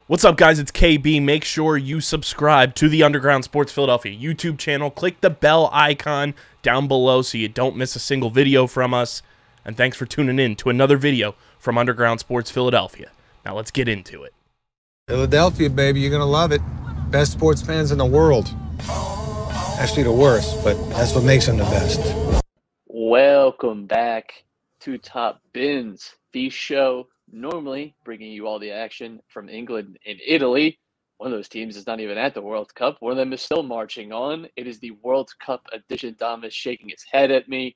What's up, guys? It's KB. Make sure you subscribe to the Underground Sports Philadelphia YouTube channel. Click the bell icon down below so you don't miss a single video from us. And thanks for tuning in to another video from Underground Sports Philadelphia. Now let's get into it. Philadelphia, baby, you're going to love it. Best sports fans in the world. Actually, the worst, but that's what makes them the best. Welcome back to Top Bins, the show normally bringing you all the action from England and Italy. One of those teams is not even at the World Cup. One of them is still marching on. It is the World Cup edition. Dom is shaking his head at me.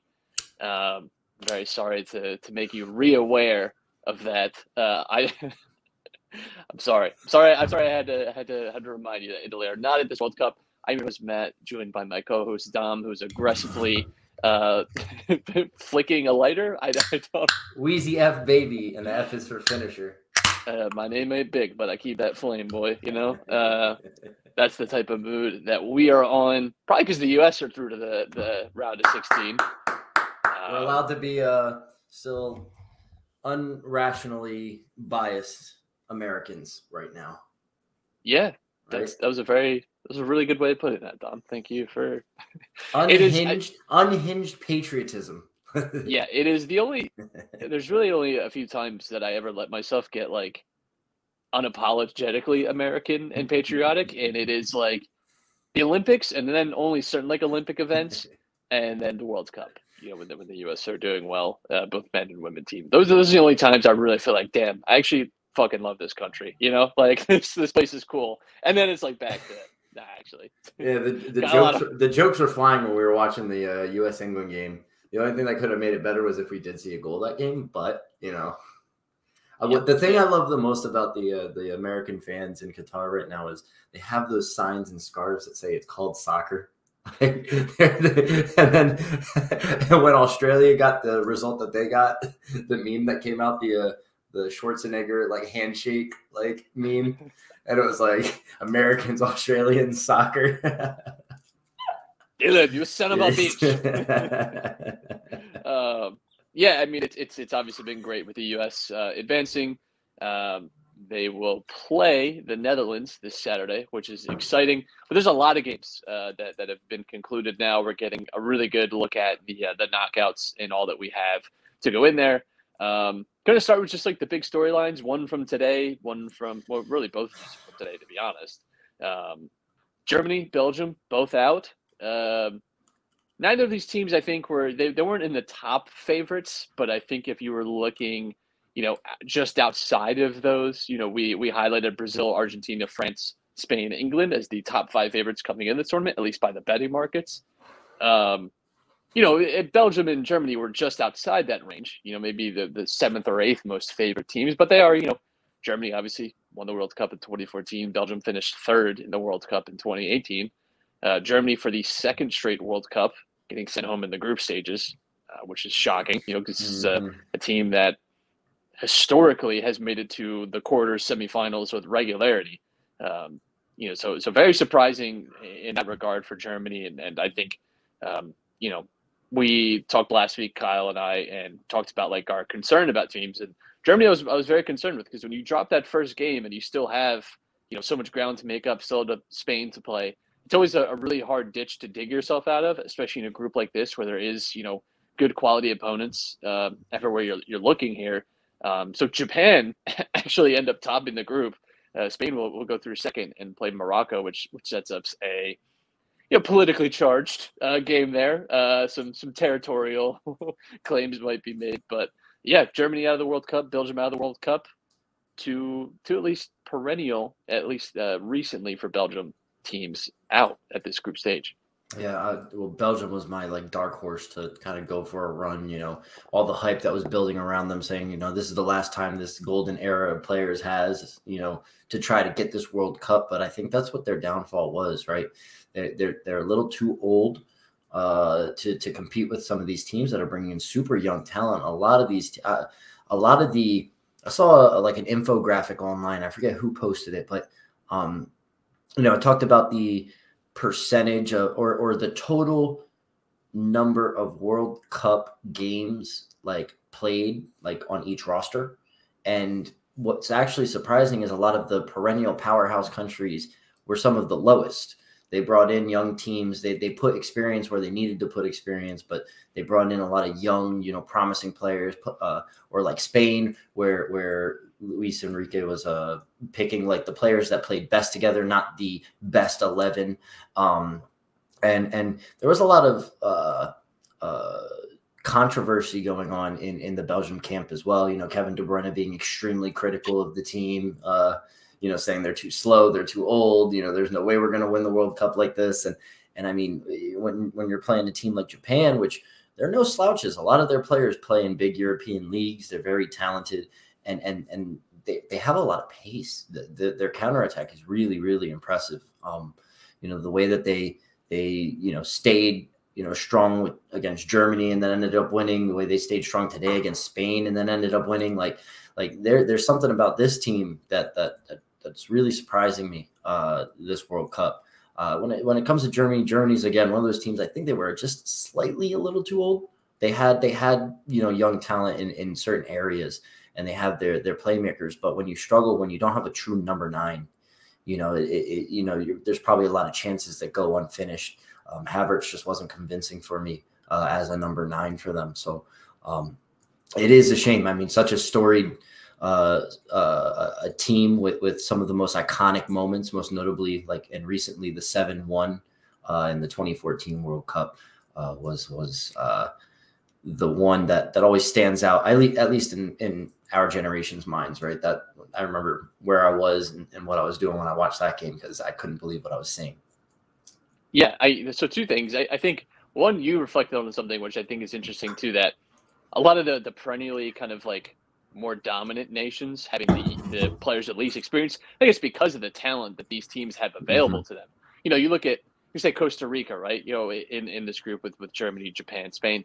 Very sorry to make you re-aware of that. I'm sorry. I had to remind you that Italy are not at this World Cup. I'm your host Matt, joined by my co-host Dom, who's aggressively flicking a lighter. I don't. Wheezy F baby, and the F is for finisher. My name ain't big, but I keep that flame, boy. You know, that's the type of mood that we are on. Probably because the U.S. are through to the round of 16. We're allowed to be still unrationally biased Americans right now. Yeah, right? That was a really good way to put it, that Dom. Thank you for unhinged patriotism. Yeah, it is the only. There's really only a few times that I ever let myself get like unapologetically American and patriotic, and it is like the Olympics, and then only certain like Olympic events, and then the World Cup. You know, when the U.S. are doing well, both men and women team. Those are the only times I really feel like, damn, I actually fucking love this country. You know, like this place is cool, and then it's like back to. Nah, actually. Yeah, the jokes were flying when we were watching the U.S. England game. The only thing that could have made it better was if we did see a goal that game. But you know, the thing I love the most about the American fans in Qatar right now is they have those signs and scarves that say it's called soccer. And then when Australia got the result that they got, the meme that came out, the Schwarzenegger like handshake like meme. And it was like Americans, Australians, soccer. Dylan, you son of a bitch. Yeah, I mean it's obviously been great with the U.S. Advancing. They will play the Netherlands this Saturday, which is exciting. But there's a lot of games that have been concluded now. We're getting a really good look at the knockouts and all that we have to go in there. Going to start with just like the big storylines, one from today, one from, well, really both from today, to be honest. Germany, Belgium, both out. Neither of these teams, I think, they weren't in the top favorites, but I think if you were looking, you know, just outside of those, you know, we highlighted Brazil, Argentina, France, Spain, England as the top 5 favorites coming in the tournament, at least by the betting markets. You know, Belgium and Germany were just outside that range, you know, maybe the 7th or 8th most favorite teams, but they are, you know, Germany obviously won the World Cup in 2014. Belgium finished 3rd in the World Cup in 2018. Germany for the 2nd straight World Cup, getting sent home in the group stages, which is shocking, you know, because this is a team that historically has made it to the quarters, semifinals with regularity. You know, so very surprising in that regard for Germany. And I think, you know, we talked last week, Kyle and I, and talked about like our concern about teams. And Germany, I was very concerned with, because when you drop that first game and you still have, you know, so much ground to make up, still to Spain to play, it's always a really hard ditch to dig yourself out of, especially in a group like this where there is, you know, good quality opponents everywhere you're looking here. So Japan actually end up topping the group. Spain will go through 2nd and play Morocco, which sets up a, you know, politically charged game there. Some territorial claims might be made, but yeah, Germany out of the World Cup, Belgium out of the World Cup, to at least perennial, at least recently for Belgium teams out at this group stage. Yeah, well, Belgium was my like dark horse to kind of go for a run. You know, all the hype that was building around them, saying, you know, this is the last time this golden era of players has, you know, to try to get this World Cup. But I think that's what their downfall was, right? They're a little too old to compete with some of these teams that are bringing in super young talent. I saw like an infographic online. I forget who posted it, but you know, it talked about the percentage of, or the total number of World Cup games like played like on each roster, and what's actually surprising is a lot of the perennial powerhouse countries were some of the lowest. They brought in young teams. They put experience where they needed to put experience, but they brought in a lot of young, promising players. Or like Spain, where Luis Enrique was picking like the players that played best together, not the best 11. And there was a lot of controversy going on in the Belgium camp as well. Kevin De Bruyne being extremely critical of the team. Saying they're too slow, they're too old. There's no way we're going to win the World Cup like this. And I mean, when you're playing a team like Japan, which they're no slouches, a lot of their players play in big European leagues. They're very talented, and they have a lot of pace. Their counterattack is really, really impressive. The way that they stayed strong against Germany and then ended up winning, the way they stayed strong today against Spain and then ended up winning. Like there's something about this team that's really surprising me this World Cup. When it comes to Germany, Germany's again one of those teams. I think they were just slightly a little too old. They had young talent in certain areas, and they have their playmakers. But when you struggle, when you don't have a true number 9, there's probably a lot of chances that go unfinished. Havertz just wasn't convincing for me as a number 9 for them. So it is a shame. I mean, such a storied a team with some of the most iconic moments, most notably and recently the 7-1 in the 2014 World Cup was the one that always stands out, at least in our generation's minds, right? That I remember where I was and what I was doing when I watched that game, because I couldn't believe what I was seeing. Yeah, so two things. I think one, you reflected on something which I think is interesting too, that a lot of the perennially kind of more dominant nations having the players at least experience, I think it's because of the talent that these teams have available to them. You say Costa Rica, right? In this group with Germany, Japan, Spain,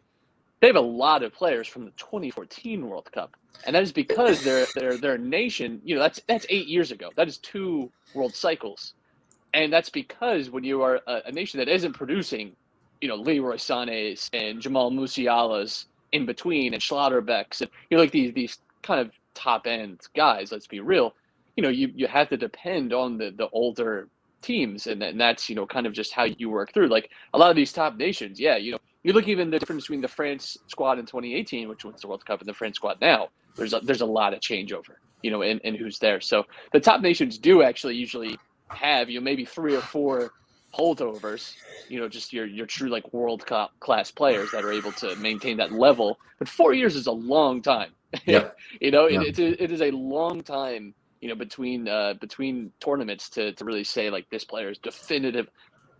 they have a lot of players from the 2014 World Cup, and that is because their nation. That's 8 years ago. That is 2 world cycles, and that's because when you are a nation that isn't producing, Leroy Sané's and Jamal Musiala's in between and Schlotterbecks and these kind of top end guys. Let's be real. You have to depend on the older teams, and that's kind of just how you work through. Like a lot of these top nations, you look even the difference between the France squad in 2018, which wins the World Cup, and the French squad now. There's a lot of changeover, in who's there. So the top nations do actually usually have maybe 3 or 4 holdovers, just your true world class players that are able to maintain that level. But 4 years is a long time. Yeah. It is a long time, between tournaments to really say this player is definitive.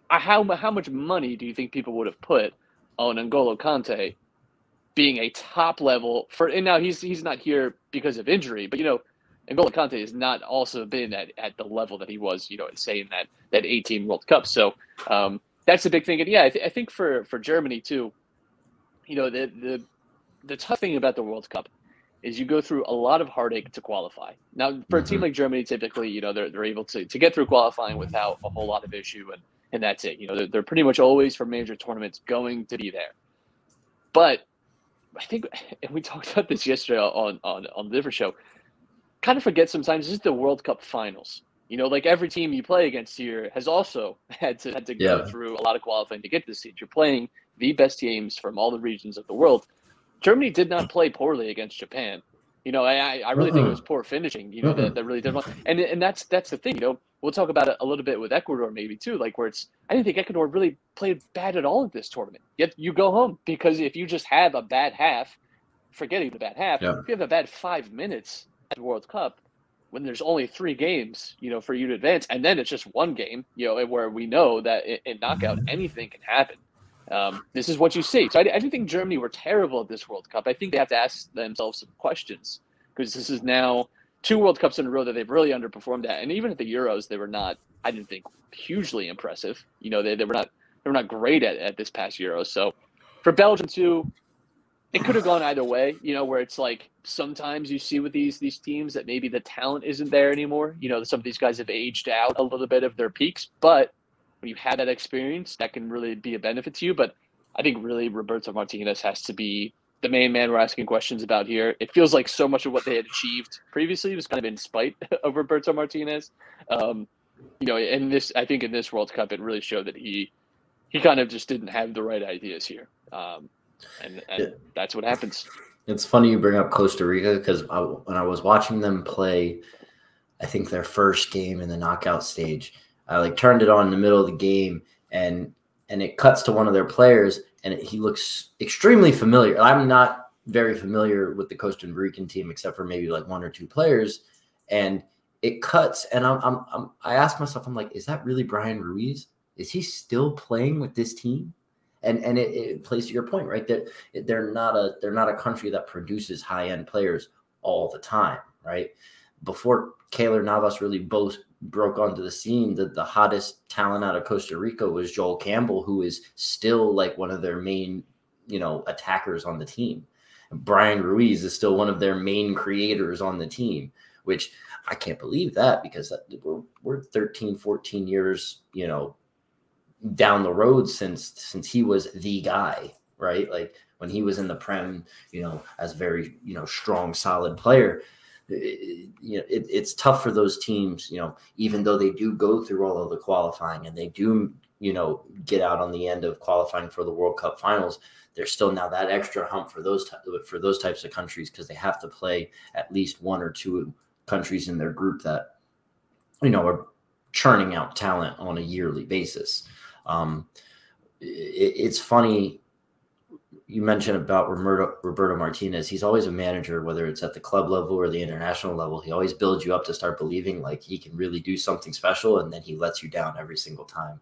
How much money do you think people would have put on N'Golo Kante being a top level and now he's not here because of injury, but N'Golo Kante has not also been at the level that he was, say in that 18 World Cup. So that's the big thing. And I think for Germany too, the tough thing about the World Cup is you go through a lot of heartache to qualify. Now, for a team like Germany, typically, they're able to get through qualifying without a whole lot of issue, and that's it. They're pretty much always for major tournaments going to be there. But I think, and we talked about this yesterday on the different show, kind of forget sometimes this is the World Cup finals. Every team you play against here has also had to go through a lot of qualifying to get to this stage. You're playing the best teams from all the regions of the world. Germany did not play poorly against Japan. I really think it was poor finishing, that really did well. And that's the thing, we'll talk about it a little bit with Ecuador maybe too, where I didn't think Ecuador really played bad at all in this tournament. Yet you go home, because if you just have a bad half, forgetting the bad half, if you have a bad 5 minutes at the World Cup, when there's only 3 games, for you to advance, and then it's just 1 game, where we know that in knockout, anything can happen. This is what you see. So I didn't think Germany were terrible at this World Cup. I think they have to ask themselves some questions, because this is now 2 World Cups in a row that they've really underperformed at. And even at the Euros, they were not, I didn't think, hugely impressive. They were not great at this past Euros. So for Belgium too, it could have gone either way, where it's sometimes you see with these teams that maybe the talent isn't there anymore. Some of these guys have aged out a little bit of their peaks, but when you have that experience, that can really be a benefit to you. But I think really Roberto Martinez has to be the main man we're asking questions about here. It feels like so much of what they had achieved previously was kind of in spite of Roberto Martinez. I think in this World Cup, it really showed that he kind of just didn't have the right ideas here. And that's what happens. It's funny you bring up Costa Rica because when I was watching them play, I think their first game in the knockout stage, I turned it on in the middle of the game and it cuts to one of their players and he looks extremely familiar. I'm not very familiar with the Costa Rican team except for maybe one or two players, and it cuts and I ask myself, I'm like, is that really Brian Ruiz? Is he still playing with this team? And it plays to your point, right? That they're not a country that produces high-end players all the time, right? Before Keylor Navas really broke onto the scene, the hottest talent out of Costa Rica was Joel Campbell, who is still one of their main, attackers on the team. Brian Ruiz is still one of their main creators on the team, which I can't believe that because we're 13, 14 years, down the road since he was the guy, right? When he was in the Prem, as a very, strong, solid player, it's tough for those teams, even though they do go through all of the qualifying and they do, get out on the end of qualifying for the World Cup finals, there's still now that extra hump for those types of countries because they have to play at least one or two countries in their group that, are churning out talent on a yearly basis. It's funny you mentioned about Roberto Martinez. He's always a manager, whether it's at the club level or the international level. He always builds you up to start believing he can really do something special, and then he lets you down every single time.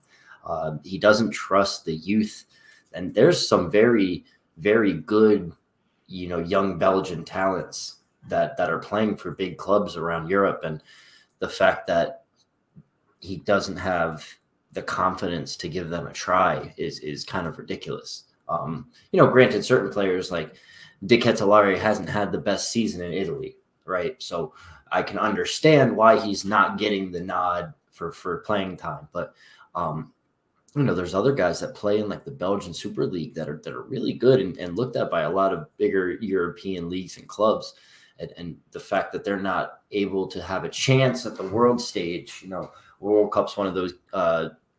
He doesn't trust the youth, and there's some very, very good, young Belgian talents that are playing for big clubs around Europe, and the fact that he doesn't have the confidence to give them a try is kind of ridiculous. Granted, certain players like De Ketelaere hasn't had the best season in Italy, right? So I can understand why he's not getting the nod for playing time. But there's other guys that play in the Belgian Super League that are really good and looked at by a lot of bigger European leagues and clubs. And the fact that they're not able to have a chance at the world stage, World Cup's one of those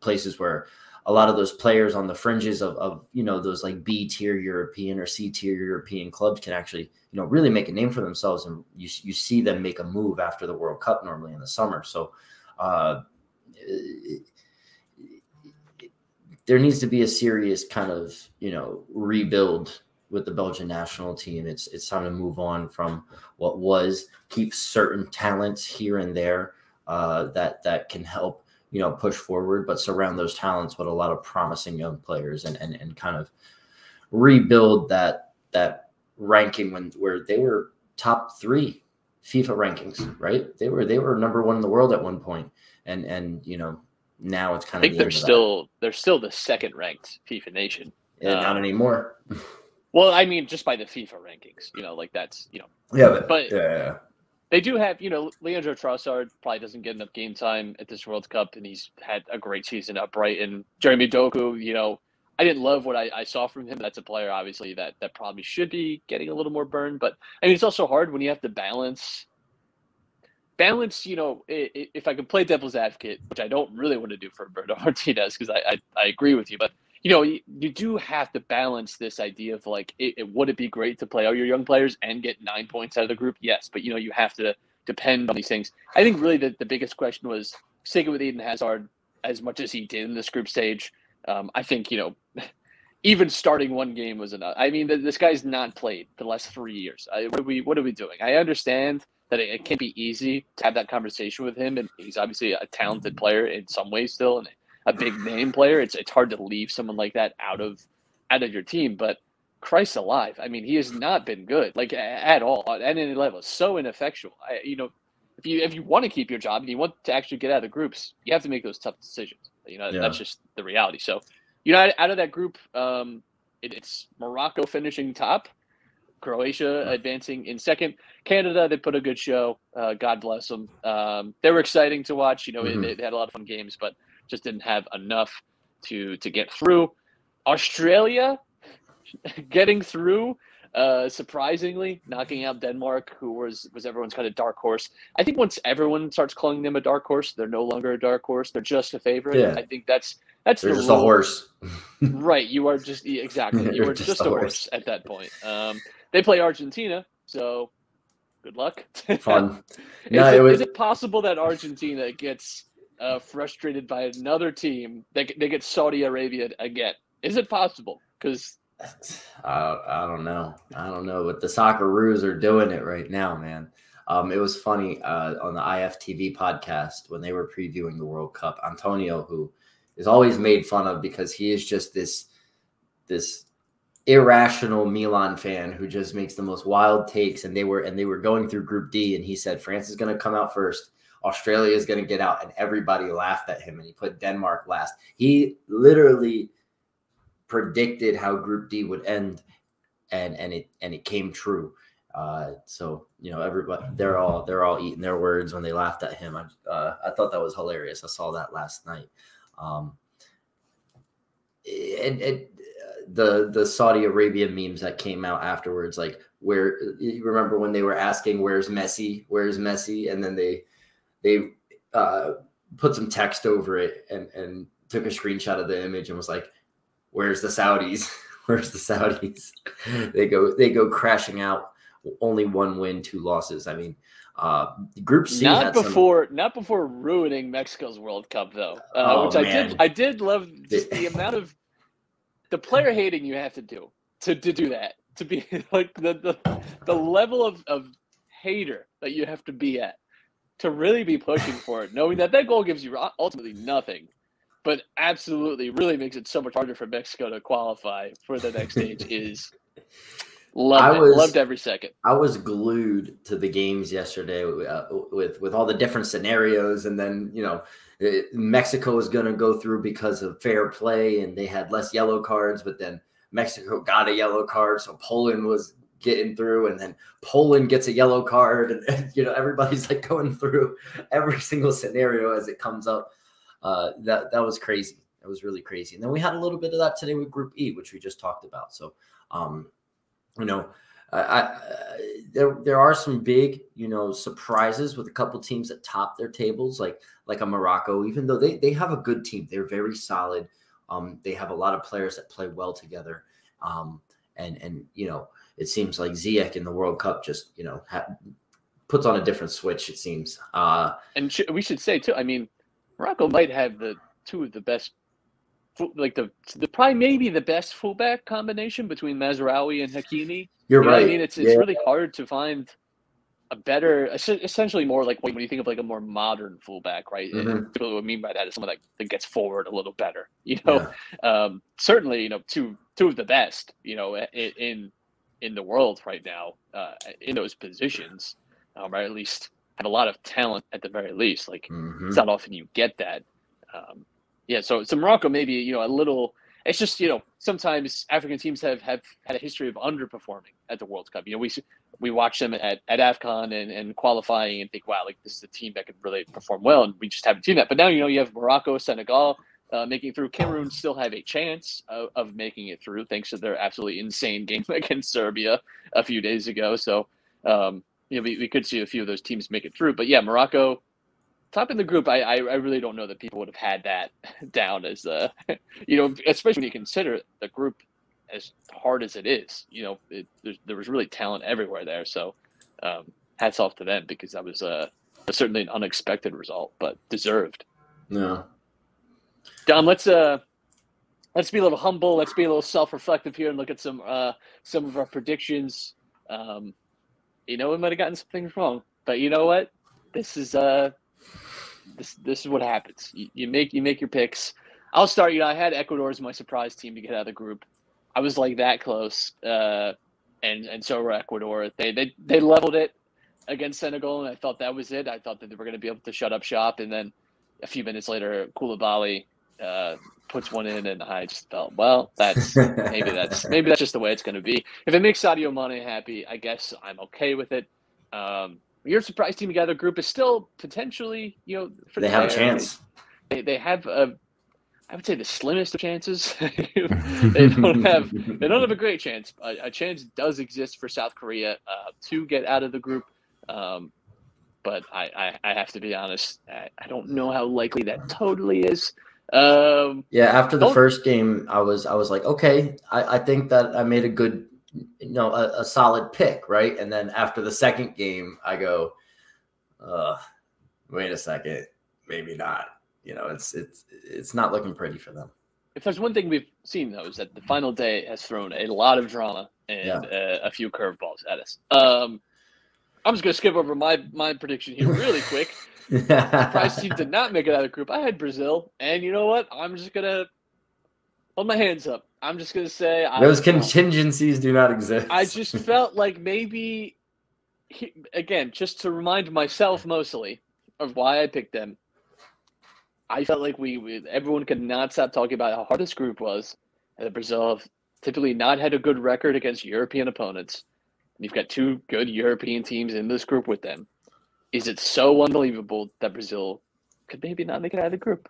places where a lot of those players on the fringes of those B tier European or C tier European clubs can actually, really make a name for themselves. And you see them make a move after the World Cup normally in the summer. So there needs to be a serious kind of, rebuild with the Belgian national team. It's time to move on from what was, keep certain talents here and there that can help, push forward, but surround those talents with a lot of promising young players and kind of rebuild that ranking where they were top 3 FIFA rankings, right? They were number 1 in the world at one point. And now it's kind of, I think they're still the second ranked FIFA nation. And not anymore. Well, I mean, just by the FIFA rankings, that's, Yeah, but yeah. They do have, Leandro Trossard probably doesn't get enough game time at this World Cup, and he's had a great season at Brighton. Jeremy Doku, I didn't love what I saw from him. That's a player, obviously, that probably should be getting a little more burned. But, I mean, it's also hard when you have to balance, if I could play devil's advocate, which I don't really want to do for Roberto Martinez because I agree with you, but you do have to balance this idea of would it be great to play all your young players and get 9 points out of the group? Yes, but you have to depend on these things. I think really the biggest question was sticking with Eden Hazard as much as he did in this group stage. I think even starting one game was enough. I mean, this guy's not played for the last 3 years. What are we doing? I understand that it can't be easy to have that conversation with him, and he's obviously a talented player in some ways still, and a big name player. It's hard to leave someone like that out of your team. But Christ alive, I mean, he has not been good at all at any level. So ineffectual. If you want to keep your job and you want to actually get out of the groups, you have to make those tough decisions. That's just the reality. So, out of that group, it's Morocco finishing top, Croatia advancing in second, Canada, they put a good show. God bless them. They were exciting to watch. They had a lot of fun games, but just didn't have enough to get through. Australia getting through surprisingly, knocking out Denmark, who was everyone's kind of dark horse. I think once everyone starts calling them a dark horse, they're no longer a dark horse. They're just a favorite. Yeah. I think that's They're the just rule. a horse. Right. You are just exactly. You are just a horse at that point. They play Argentina, so good luck. Fun. Is it possible that Argentina gets frustrated by another team? They get Saudi Arabia again. Is it possible? Because I don't know. But the Socceroos are doing it right now, man. It was funny on the IFTV podcast when they were previewing the World Cup. Antonio, who is always made fun of because he is just this irrational Milan fan who just makes the most wild takes. And they were going through Group D, and he said France is going to come out first, Australia is going to get out, and everybody laughed at him. And he put Denmark last. He literally predicted how Group D would end, and it came true. So everybody, they're all eating their words when they laughed at him. I thought that was hilarious. I saw that last night. The Saudi Arabia memes that came out afterwards, like where you remember when they were asking where's Messi, and then they put some text over it and took a screenshot of the image and was like, where's the Saudis? Where's the Saudis? They go crashing out. Only 1 win, 2 losses. I mean, Group C not before ruining Mexico's World Cup though, which man. I did love just the amount of the player hating you have to do to do that, to be like the level of hater that you have to be at to really be pushing for it, knowing that goal gives you ultimately nothing, but absolutely really makes it so much harder for Mexico to qualify for the next stage is. Loved every second. I was glued to the games yesterday with all the different scenarios, and then Mexico was going to go through because of fair play, and they had less yellow cards. But then Mexico got a yellow card, so Poland was getting through, and then Poland gets a yellow card, and everybody's like going through every single scenario as it comes up. That was crazy. That was really crazy. And then we had a little bit of that today with Group E, which we just talked about. So. There are some big, surprises with a couple teams that top their tables, like a Morocco, even though they have a good team. They're very solid. They have a lot of players that play well together. And it seems like Ziyech in the World Cup just, puts on a different switch, it seems. And we should say, too, I mean, Morocco might have two of the best, like the probably maybe the best fullback combination between Mazraoui and Hakimi. You're right. I mean, it's really hard to find a better, essentially more like when you think of like a more modern fullback, right? Mm-hmm. And what I mean by that is someone that gets forward a little better. Yeah. Certainly, two of the best, in the world right now, in those positions, right? At least have a lot of talent at the very least. Like It's not often you get that. Yeah, so Morocco maybe, a little – it's just, sometimes African teams have had a history of underperforming at the World Cup. We watch them at AFCON and qualifying and think, wow, like this is a team that could really perform well, and we just haven't seen that. But now, you have Morocco, Senegal making through. Cameroon still have a chance of making it through thanks to their absolutely insane game against Serbia a few days ago. So, we could see a few of those teams make it through. But, yeah, Morocco – top in the group, I really don't know that people would have had that down as, especially when you consider the group as hard as it is. There was really talent everywhere there. So hats off to them because that was certainly an unexpected result, but deserved. No. Dom, let's be a little humble. Let's be a little self-reflective here and look at some of our predictions. We might have gotten some things wrong, but you know what? This is This is what happens. You make your picks. I'll start. I had Ecuador as my surprise team to get out of the group. I was like that close, and so were Ecuador. They leveled it against Senegal, and I thought that was it. I thought that they were going to be able to shut up shop, and then a few minutes later, Koulibaly puts one in, and I just felt, well, maybe that's just the way it's going to be. If it makes Sadio Mane happy, I guess I'm okay with it. Your surprise team together group is still potentially, they have a chance. They have I would say the slimmest of chances. They don't have a great chance. A chance does exist for South Korea to get out of the group. But I have to be honest. I don't know how likely that totally is. After the first game, I was like, okay, I think that I made a good, a solid pick, right? And then after the second game, I go, wait a second, maybe not. It's not looking pretty for them. If there's one thing we've seen, though, is that the final day has thrown a lot of drama and a few curveballs at us. I'm just going to skip over my prediction here really quick. Surprise team did not make it out of the group. I had Brazil, and you know what? I'm just going to hold my hands up. I'm just going to say those contingencies do not exist. I just felt like maybe, again, just to remind myself mostly of why I picked them, I felt like everyone could not stop talking about how hard this group was, and that Brazil have typically not had a good record against European opponents. And you've got two good European teams in this group with them. Is it so unbelievable that Brazil could maybe not make it out of the group?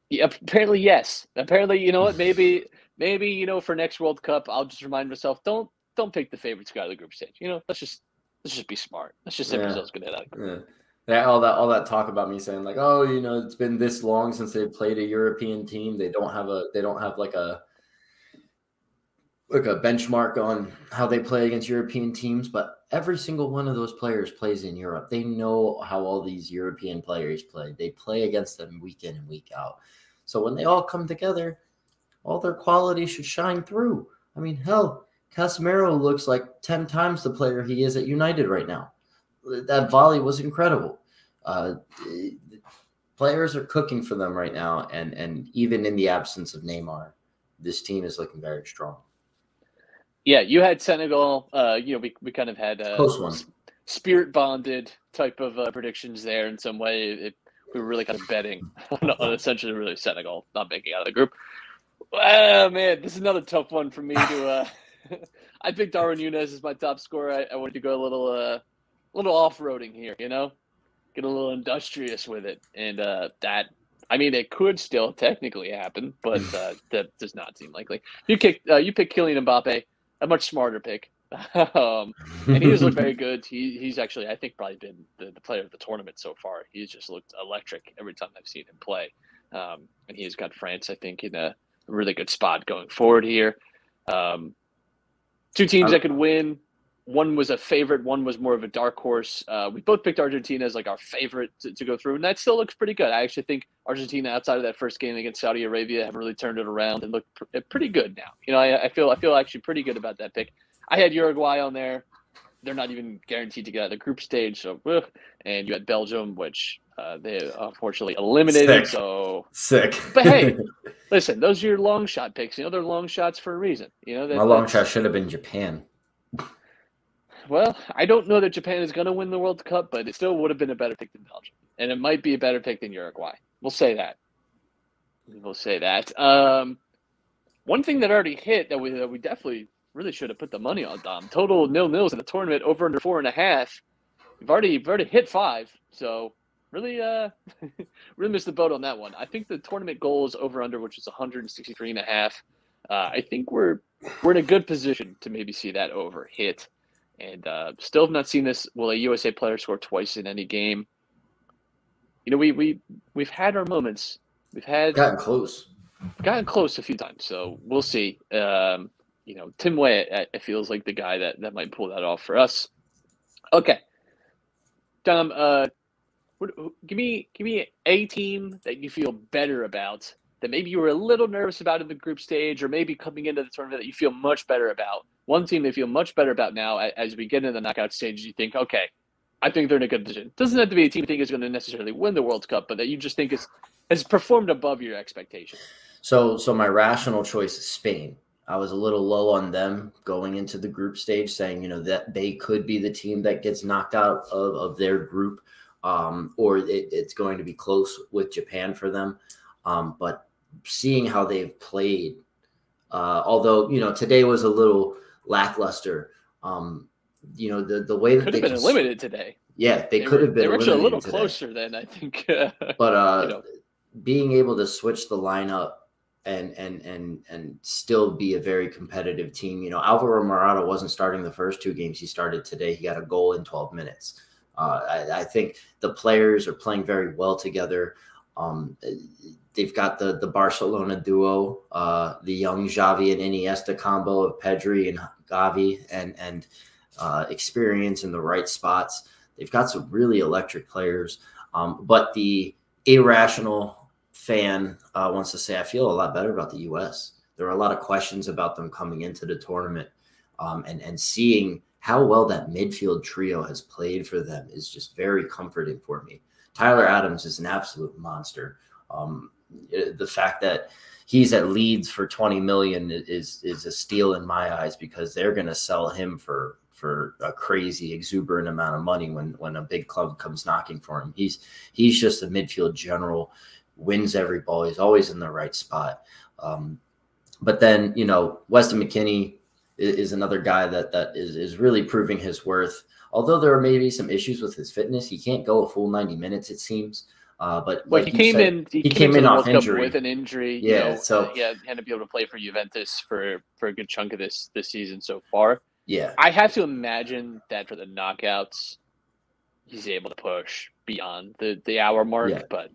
Yeah, apparently, yes. Apparently, you know what? Maybe for next World Cup, I'll just remind myself: don't pick the favorites to go out of the group stage. Let's just be smart. Let's just say Brazil's going to get out of the group. Yeah, all that talk about me saying like, oh, it's been this long since they've played a European team. They don't have like a benchmark on how they play against European teams, but every single one of those players plays in Europe. They know how all these European players play. They play against them week in and week out. So when they all come together, all their quality should shine through. I mean, hell, Casemiro looks like 10 times the player he is at United right now. That volley was incredible. Players are cooking for them right now, and even in the absence of Neymar, this team is looking very strong. Yeah, you had Senegal. We kind of had close one, spirit bonded type of predictions there in some way. We were really kind of betting on essentially really Senegal not making out of the group. Oh man, this is another tough one for me to. I picked Darwin Núñez as my top scorer. I wanted to go a little off-roading here, get a little industrious with it, and it could still technically happen, but that does not seem likely. You picked Kylian Mbappe, a much smarter pick, and he has looked very good. He's actually, I think, probably been the player of the tournament so far. He's just looked electric every time I've seen him play, and he's got France, I think, in a really good spot going forward here. Two teams that could win. One was a favorite. One was more of a dark horse. We both picked Argentina as like our favorite to go through, and that still looks pretty good. I actually think Argentina, outside of that first game against Saudi Arabia, have really turned it around and look pretty good now. I feel actually pretty good about that pick. I had Uruguay on there. They're not even guaranteed to get out of the group stage. So, and you had Belgium, which they unfortunately eliminated. Sick. But hey, listen, those are your long shot picks. They're long shots for a reason. My long shot should have been Japan. Well, I don't know that Japan is going to win the World Cup, but it still would have been a better pick than Belgium. And it might be a better pick than Uruguay. We'll say that. One thing that already hit that we definitely really should have put the money on, Dom. Total 0-0s in the tournament, over under 4.5. We've already hit 5. So really really missed the boat on that one. I think the tournament goal is over under, which is 163.5. I think we're in a good position to maybe see that over hit. And still have not seen this. Will a USA player score twice in any game? We've had our moments. We've gotten close a few times. So we'll see. Tim Way, it feels like the guy that might pull that off for us. Okay, Dom. Give me a team that you feel better about, that maybe you were a little nervous about in the group stage, or maybe coming into the tournament that you feel much better about. One team they feel much better about now as we get into the knockout stage. You think, okay, I think they're in a good position. Doesn't have to be a team you think is going to necessarily win the World Cup, but that you just think has performed above your expectations. So my rational choice is Spain. I was a little low on them going into the group stage, saying, that they could be the team that gets knocked out of their group, or it's going to be close with Japan for them. But seeing how they've played, although, today was a little lackluster. The way that could have been eliminated today. Yeah, they could have been. They were actually a little closer than I think. But being able to switch the lineup and still be a very competitive team. You know, Alvaro Morata wasn't starting the first 2 games. He started today. He got a goal in 12 minutes. I think the players are playing very well together. They've got the Barcelona duo, the young Xavi and Iniesta combo of Pedri and Gavi, and experience in the right spots. They've got some really electric players. But the irrational fan wants to say, I feel a lot better about the U.S. There are a lot of questions about them coming into the tournament, and seeing how well that midfield trio has played for them is just very comforting for me. Tyler Adams is an absolute monster. The fact that he's at Leeds for 20 million is a steal in my eyes, because they're going to sell him for a crazy exuberant amount of money when a big club comes knocking for him. He's just a midfield general, wins every ball. He's always in the right spot. But then, you know, Weston McKennie is another guy that is really proving his worth. Although there are maybe some issues with his fitness, he can't go a full 90 minutes, it seems. But well, like he came in off injury with an injury. Yeah, you know, so he had to be able to play for Juventus for a good chunk of this season so far. yeah, I have to imagine that for the knockouts, he's able to push beyond the hour mark. Yeah. But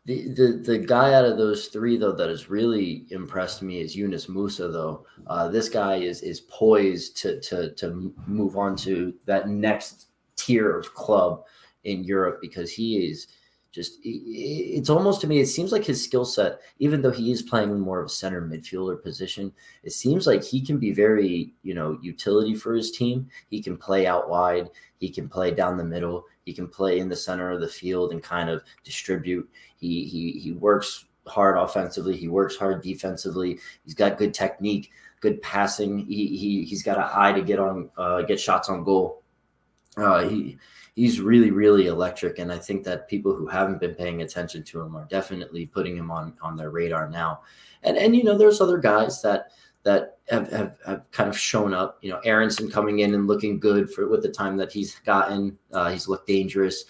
the guy out of those 3 though that has really impressed me is Yunus Musa. Though this guy is poised to move on to that next tier of club in Europe, because he is just, it's almost, to me, it seems like his skill set, even though he is playing more of a center midfielder position, it seems like he can be very, you know, utility for his team. He can play out wide. He can play down the middle. He can play in the center of the field and kind of distribute. He works hard offensively. He works hard defensively. He's got good technique, good passing. He's got an eye to get shots on goal. He's really, really electric, and I think that people who haven't been paying attention to him are definitely putting him on their radar now. And you know, there's other guys that have kind of shown up. You know, Aronson coming in and looking good with the time that he's gotten. He's looked dangerous.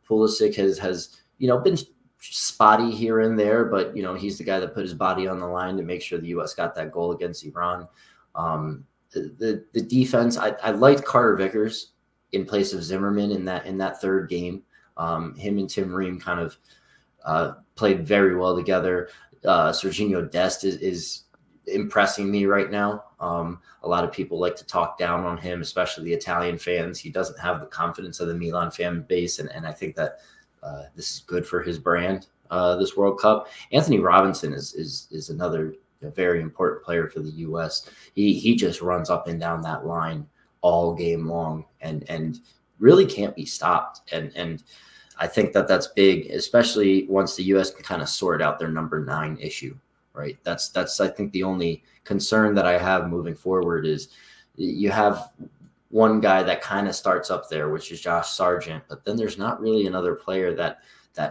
Pulisic has you know, been spotty here and there, but you know, he's the guy that put his body on the line to make sure the U.S. got that goal against Iran. The defense, I liked Carter Vickers in place of Zimmerman in that 3rd game. Him and Tim Ream kind of played very well together. Serginho Dest is impressing me right now. A lot of people like to talk down on him, especially the Italian fans. He doesn't have the confidence of the Milan fan base, and I think that this is good for his brand, this World Cup. Anthony Robinson is another very important player for the U.S. He just runs up and down that line all game long and really can't be stopped. And I think that's big, especially once the U.S. can kind of sort out their number 9 issue, right? That's I think the only concern that I have moving forward is you have one guy that kind of starts up there, which is Josh Sargent, but then there's not really another player that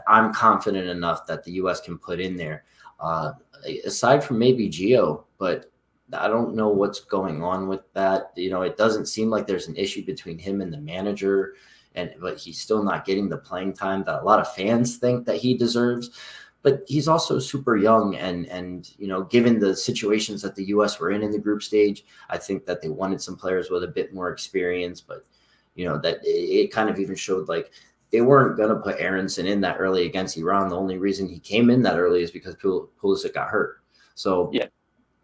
I'm confident enough that the U.S. can put in there, aside from maybe Gio, but I don't know what's going on with that. You know, it doesn't seem like there's an issue between him and the manager, but he's still not getting the playing time that a lot of fans think that he deserves. But he's also super young, and you know, given the situations that the U.S. were in the group stage, I think that they wanted some players with a bit more experience. But you know, that it kind of even showed like they weren't going to put Aronson in that early against Iran. The only reason he came in that early is because Pulisic got hurt. So yeah.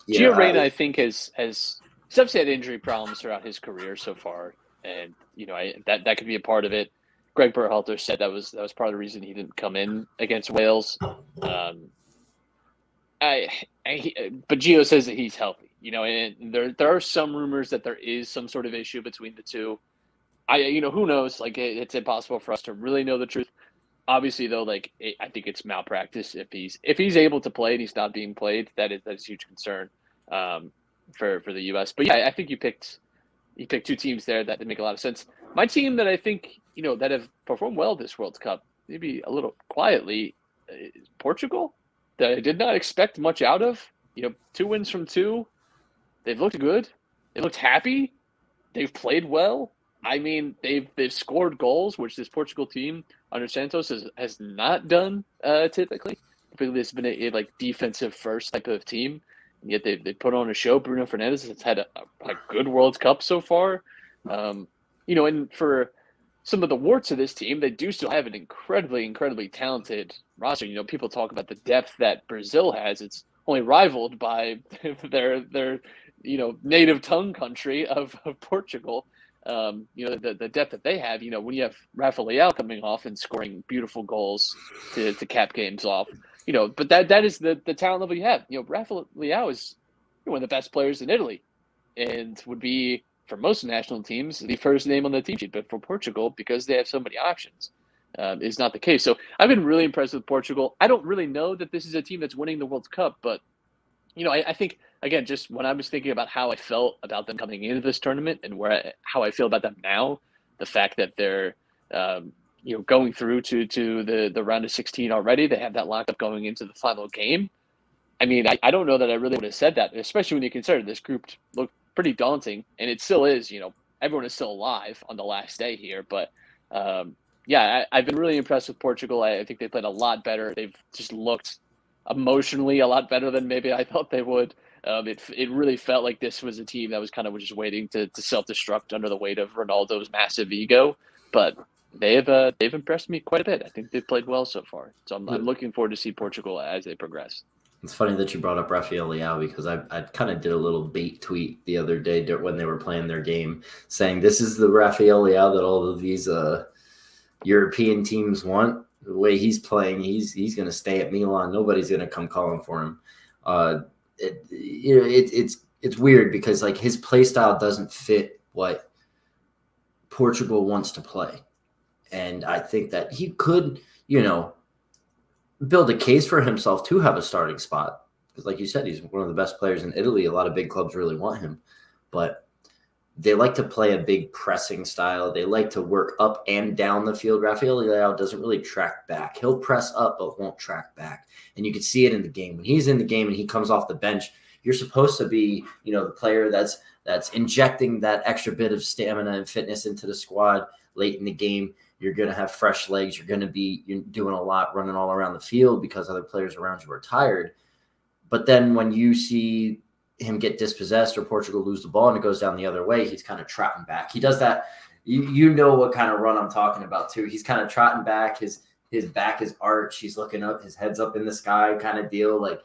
Gio Reyna, I think, has obviously had injury problems throughout his career so far, and you know, that could be a part of it. Greg Berhalter said that was part of the reason he didn't come in against Wales. But Gio says that he's healthy, you know, and there are some rumors that there is some sort of issue between the two. You know, who knows? Like, it's impossible for us to really know the truth. Obviously, though, like I think it's malpractice if he's able to play and he's not being played. That is a huge concern for the U.S. But yeah, I think you picked 2 teams there that make a lot of sense. My team that I think, you know, that have performed well this World Cup, maybe a little quietly, is Portugal. That I did not expect much out of. You know, 2 wins from 2. They've looked good. They looked happy. They've played well. I mean, they've scored goals, which this Portugal team under Santos has not done typically. typically this has been a like defensive first type of team, and yet they put on a show. Bruno Fernandes has had a good World Cup so far. And for some of the warts of this team, they do still have an incredibly talented roster. People talk about the depth that Brazil has. It's only rivaled by their native tongue country of Portugal. The depth that they have, when you have Rafa Leão coming off and scoring beautiful goals to cap games off, but that is the talent level you have. Rafa Leão is one of the best players in Italy and would be, for most national teams, the first name on the team sheet. But for Portugal, because they have so many options, is not the case. So I've been really impressed with Portugal. I don't really know that this is a team that's winning the World Cup, but I think, again, just when I was thinking about how I felt about them coming into this tournament and how I feel about them now, the fact that they're going through to the round of 16 already, they have that locked up going into the final game. I mean, I don't know that I really would have said that, especially when you consider this group looked pretty daunting, and it still is. Everyone is still alive on the last day here, but I've been really impressed with Portugal. I think they played a lot better. They've just looked emotionally a lot better than maybe I thought they would. It really felt like this was a team that was kind of just waiting to self-destruct under the weight of Ronaldo's massive ego, but they've impressed me quite a bit. I think they've played well so far, so I'm looking forward to see Portugal as they progress. It's funny that you brought up Rafael Leão, because I kind of did a little bait tweet the other day when they were playing their game, saying this is the Rafael Leão that all of these European teams want. The way he's playing, he's going to stay at Milan. Nobody's going to come calling for him. It's weird because like his play style doesn't fit what Portugal wants to play, and I think that he could, build a case for himself to have a starting spot, because like you said, he's one of the best players in Italy. A lot of big clubs really want him, but they like to play a big pressing style. They like to work up and down the field. Rafael Leão doesn't really track back. He'll press up but won't track back, and you can see it in the game. When he's in the game and he comes off the bench, you're supposed to be the player that's injecting that extra bit of stamina and fitness into the squad late in the game. You're going to have fresh legs. You're doing a lot, running all around the field because other players around you are tired. But then when you see him get dispossessed or Portugal lose the ball and it goes down the other way, he's kind of trotting back. He does that. You know what kind of run I'm talking about too. He's kind of trotting back. His back is arched. He's looking up. His head's up in the sky kind of deal. Like,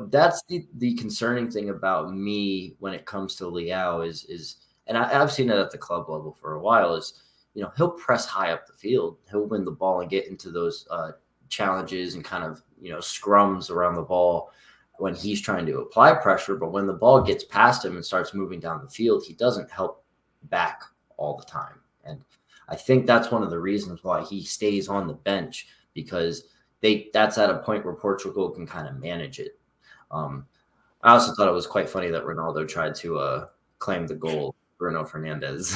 that's the concerning thing about me when it comes to Leão is, and I've seen it at the club level for a while, is, he'll press high up the field. He'll win the ball and get into those challenges and kind of, scrums around the ball when he's trying to apply pressure. But when the ball gets past him and starts moving down the field, he doesn't help back all the time. And I think that's one of the reasons why he stays on the bench, because that's at a point where Portugal can kind of manage it. I also thought it was quite funny that Ronaldo tried to claim the goal. Bruno Fernandes.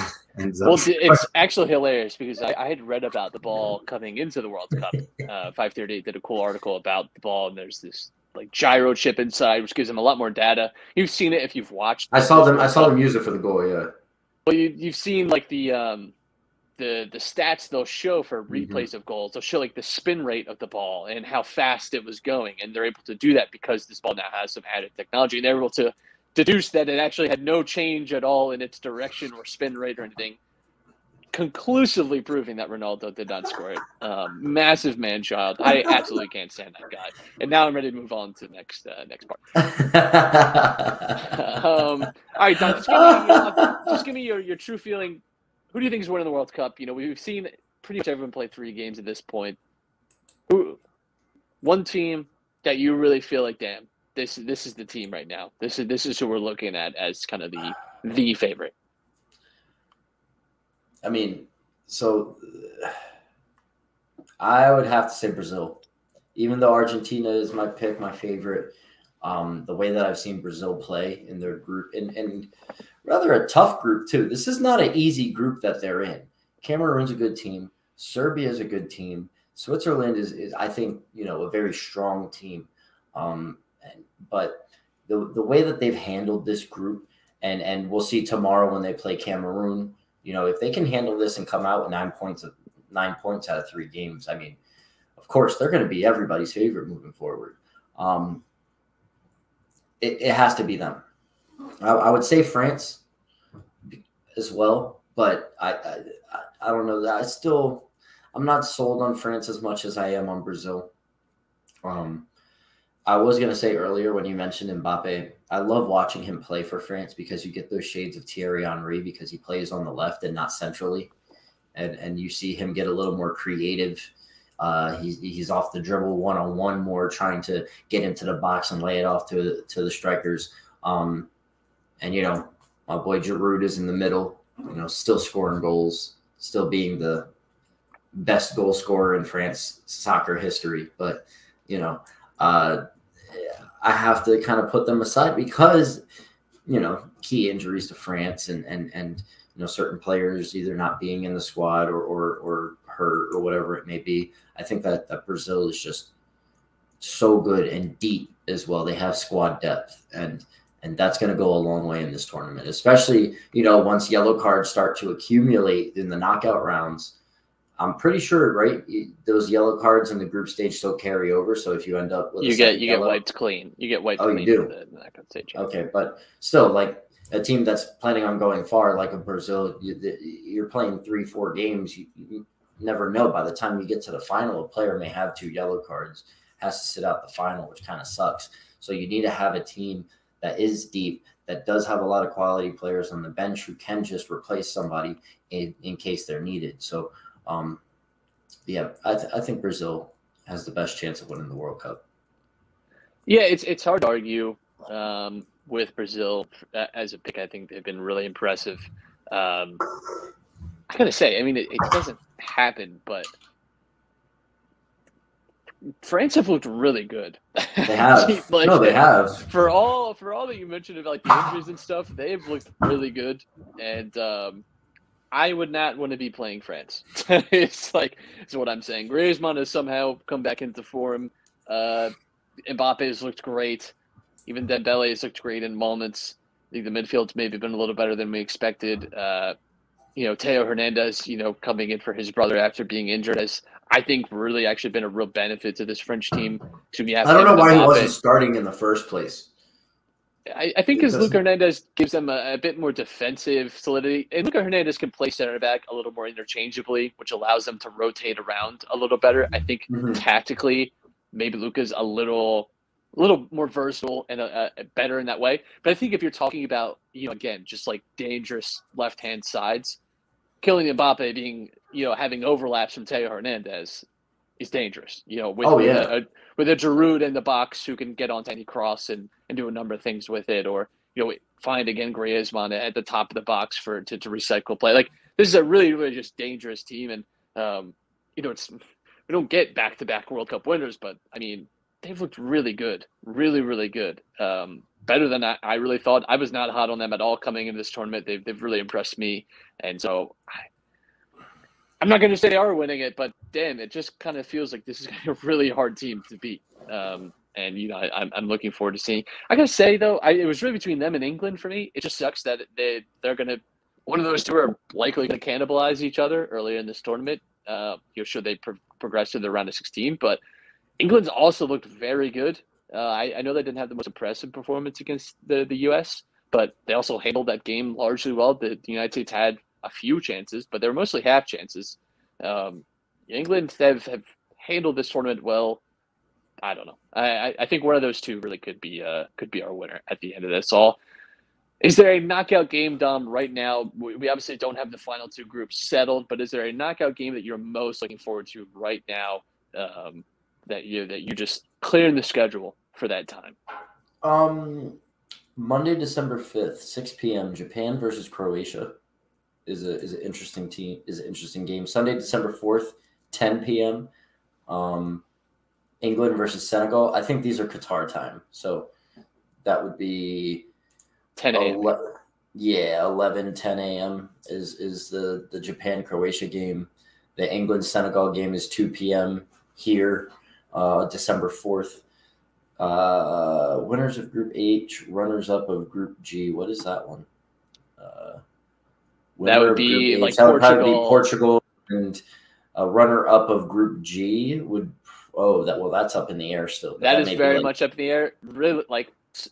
Well, it's actually hilarious because I had read about the ball coming into the World Cup. 538 did a cool article about the ball, and there's this like gyro chip inside, which gives them a lot more data. You've seen it if you've watched. I saw them use it for the goal. Yeah. Well, you've seen like the stats they'll show for replays of goals. They'll show like the spin rate of the ball and how fast it was going, and they're able to do that because this ball now has some added technology, and they're able to deduce that it actually had no change at all in its direction or spin rate or anything, conclusively proving that Ronaldo did not score it. Massive man-child. I absolutely can't stand that guy. And now I'm ready to move on to the next part. All right, Don, just give me your true feeling. Who do you think is winning the World Cup? We've seen pretty much everyone play 3 games at this point. One team that you really feel like, damn, this is the team right now. This is who we're looking at as kind of the favorite. I mean, so I would have to say Brazil, even though Argentina is my pick, my favorite. The way that I've seen Brazil play in their group, and rather a tough group too. This is not an easy group that they're in. Cameroon's a good team. Serbia is a good team. Switzerland is I think, a very strong team. But the way that they've handled this group, and we'll see tomorrow when they play Cameroon, if they can handle this and come out with 9 points out of 3 games, I mean, of course, they're going to be everybody's favorite moving forward. It has to be them. I would say France as well, but I don't know that I'm not sold on France as much as I am on Brazil. I was going to say earlier when you mentioned Mbappe, I love watching him play for France because you get those shades of Thierry Henry because he plays on the left and not centrally. And you see him get a little more creative. He's off the dribble one-on-one more, trying to get into the box and lay it off to the strikers. And, my boy Giroud is in the middle, still scoring goals, still being the best goal scorer in France soccer history. But, I have to kind of put them aside because, key injuries to France and certain players either not being in the squad or hurt or whatever it may be. I think that Brazil is just so good and deep as well. They have squad depth and that's going to go a long way in this tournament, especially, once yellow cards start to accumulate in the knockout rounds. I'm pretty sure, right? Those yellow cards in the group stage still carry over. So if you end up with you get wiped clean. You get wiped clean. You do. In the knockout stage. Okay, but still, like a team that's planning on going far, like a Brazil, you're playing 3-4 games. You never know. By the time you get to the final, a player may have 2 yellow cards, has to sit out the final, which kind of sucks. So you need to have a team that is deep, that does have a lot of quality players on the bench who can just replace somebody in case they're needed. So, I think Brazil has the best chance of winning the World Cup. Yeah, it's hard to argue with Brazil as a pick. I think they've been really impressive. I gotta say, I mean, it doesn't happen, but France have looked really good. They have. They have. For all that you mentioned about like the injuries and stuff, they've looked really good, and I would not want to be playing France. It's what I'm saying. Griezmann has somehow come back into form. Mbappe has looked great. Even Dembele has looked great in moments. I think the midfield's maybe been a little better than we expected. Theo Hernandez, coming in for his brother after being injured has, I think, really actually been a real benefit to this French team. I don't know why he wasn't starting in the first place. I think because Luka Hernandez gives them a bit more defensive solidity. And Luka Hernandez can play center back a little more interchangeably, which allows them to rotate around a little better. I think tactically, maybe Luka's a little more versatile and better in that way. But I think if you're talking about, again, just like dangerous left-hand sides, Kylian Mbappe being, having overlaps from Theo Hernandez is dangerous. With a Giroud in the box who can get onto any cross and do a number of things with it, or find again Griezmann at the top of the box to recycle play. Like, this is a really, really just dangerous team, and we don't get back-to-back World Cup winners, but I mean, they've looked really good, really, really good. Better than I really thought. I was not hot on them at all coming into this tournament. They've really impressed me, and so I'm not going to say they are winning it, but damn, it just kind of feels like this is a really hard team to beat. And I'm looking forward to seeing. I gotta say though, it was really between them and England for me. It just sucks that they're gonna, one of those two are likely going to cannibalize each other earlier in this tournament. Should they progress to the round of 16? But England's also looked very good. I know they didn't have the most impressive performance against the U.S., but they also handled that game largely well. The United States had a few chances, but they were mostly half chances. England have handled this tournament well. I don't know. I think one of those two really could be our winner at the end of this all. Is there a knockout game, Dom, right now? We obviously don't have the final 2 groups settled, but is there a knockout game that you're most looking forward to right now, that you're just clearing the schedule for that time? Monday, December 5th, 6 p.m. Japan versus Croatia is an interesting team. Is an interesting game. Sunday, December 4th, 10 p.m. England versus Senegal. I think these are Qatar time, so that would be 10 a.m. 11, 10 a.m. is the Japan-Croatia game. The England-Senegal game is 2 p.m. here, December 4th. Winners of Group H, runners-up of Group G. What is that one? That would be like Portugal. Portugal. Portugal, and runner-up of Group G would Oh, that's up in the air still. That is very much up in the air. Really, like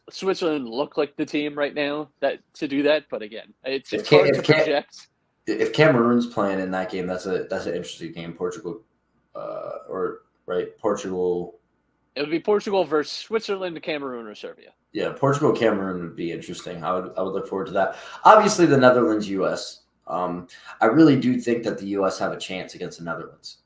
Switzerland look like the team right now to do that, but again, it's hard to project. If Cameroon's playing in that game, that's an interesting game. Portugal, Portugal. It would be Portugal versus Switzerland, Cameroon, or Serbia. Yeah, Portugal, Cameroon would be interesting. I would look forward to that. Obviously, the Netherlands, U.S. I really do think that the U.S. have a chance against the Netherlands.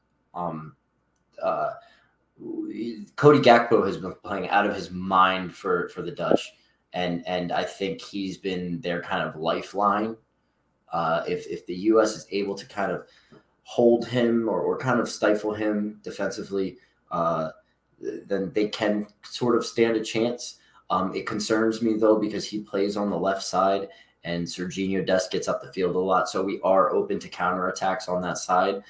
Cody Gakpo has been playing out of his mind for the Dutch, and I think he's been their kind of lifeline. If the U.S. is able to kind of hold him or kind of stifle him defensively, then they can sort of stand a chance. It concerns me, though, because he plays on the left side and Serginho Dest gets up the field a lot. So we are open to counterattacks on that side.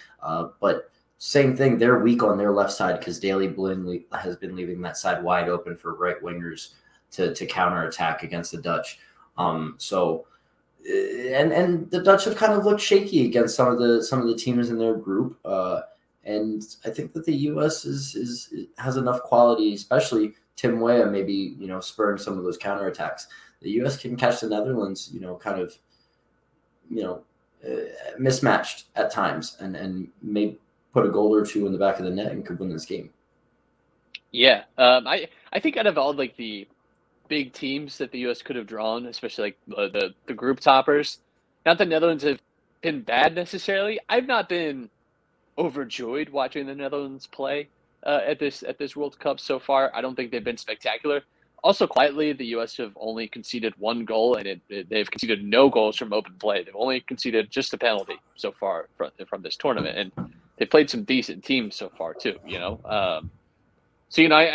But same thing, they're weak on their left side because Daley Blind has been leaving that side wide open for right wingers to counterattack against the Dutch. And the Dutch have kind of looked shaky against some of the teams in their group. And I think that the U.S. has enough quality, especially Tim Weah maybe, spurring some of those counterattacks. The U.S. can catch the Netherlands, mismatched at times and may put a goal or two in the back of the net and could win this game. Yeah. I think out of all like the big teams that the U.S. could have drawn, especially like the group toppers, not that Netherlands have been bad necessarily. I've not been overjoyed watching the Netherlands play at this World Cup so far. I don't think they've been spectacular. Also, quietly, the U.S. have only conceded one goal, and they've conceded no goals from open play. They've only conceded just a penalty so far from this tournament, and they played some decent teams so far too. I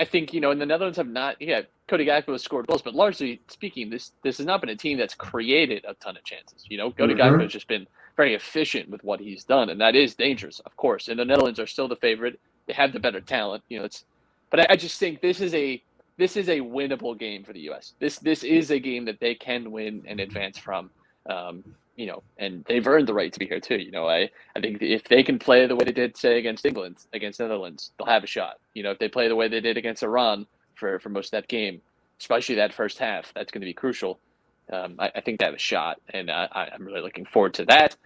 think in the Netherlands have not. Yeah, Cody Gakpo has scored goals, but largely speaking, this has not been a team that's created a ton of chances. Cody Gakpo has just been very efficient with what he's done, and that is dangerous, of course. And the Netherlands are still the favorite. They have the better talent. But I just think this is a winnable game for the U.S. This is a game that they can win and advance from. And they've earned the right to be here too. I think if they can play the way they did, say, against England, against Netherlands, they'll have a shot. If they play the way they did against Iran for most of that game, especially that first half, that's going to be crucial. I think they have a shot, and I'm really looking forward to that.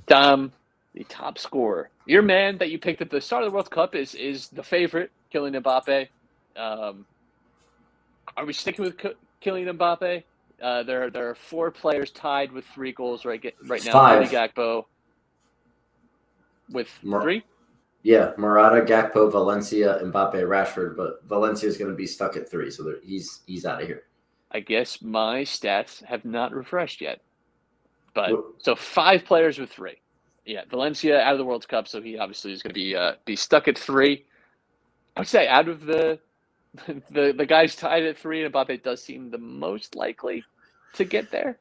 Dom, the top scorer, your man that you picked at the start of the World Cup is the favorite, Kylian Mbappe. Are we sticking with Kylian Mbappe? There are 4 players tied with 3 goals right now. 5. Gakpo with 3. Yeah, Morata, Gakpo, Valencia, Mbappe, Rashford, but Valencia is going to be stuck at 3, so he's out of here. I guess my stats have not refreshed yet, but so 5 players with 3. Yeah, Valencia out of the World Cup, so he obviously is going to be stuck at 3. I would say out of the guys tied at 3, and Mbappe does seem the most likely to get there.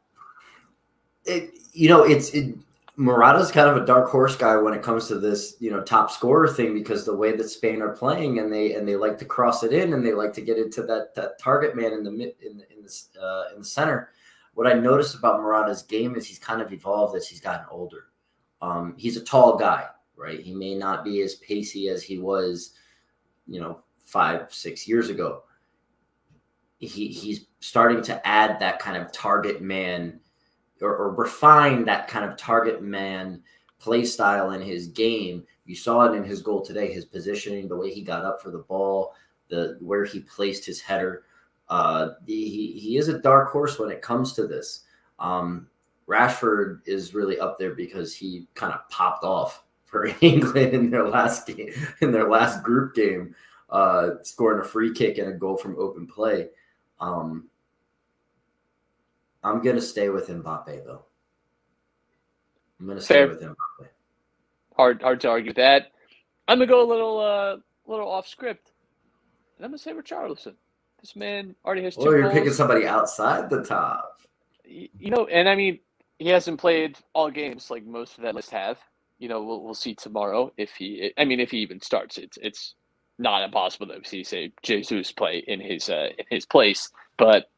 Morata's kind of a dark horse guy when it comes to this, top scorer thing, because the way that Spain are playing and they like to cross it in and they like to get into that target man in the center. What I noticed about Morata's game is he's kind of evolved as he's gotten older. He's a tall guy, right? He may not be as pacey as he was, 5-6 years ago. He's starting to add that kind of target man or refine that kind of target man play style in his game. You saw it in his goal today, his positioning, the way he got up for the ball, where he placed his header. He is a dark horse when it comes to this. Rashford is really up there because he kind of popped off for England in their last game, in their last group game, scoring a free kick and a goal from open play. I'm going to stay with Mbappe, though. I'm going to stay with Mbappe. Hard to argue that. I'm going to go a little off script. And I'm going to say Richarlison. This man already has 2 goals. You're picking somebody outside the top. And I mean, he hasn't played all games like most of that list have. We'll see tomorrow if he even starts. It's not impossible to see, say, Jesus play in his place. But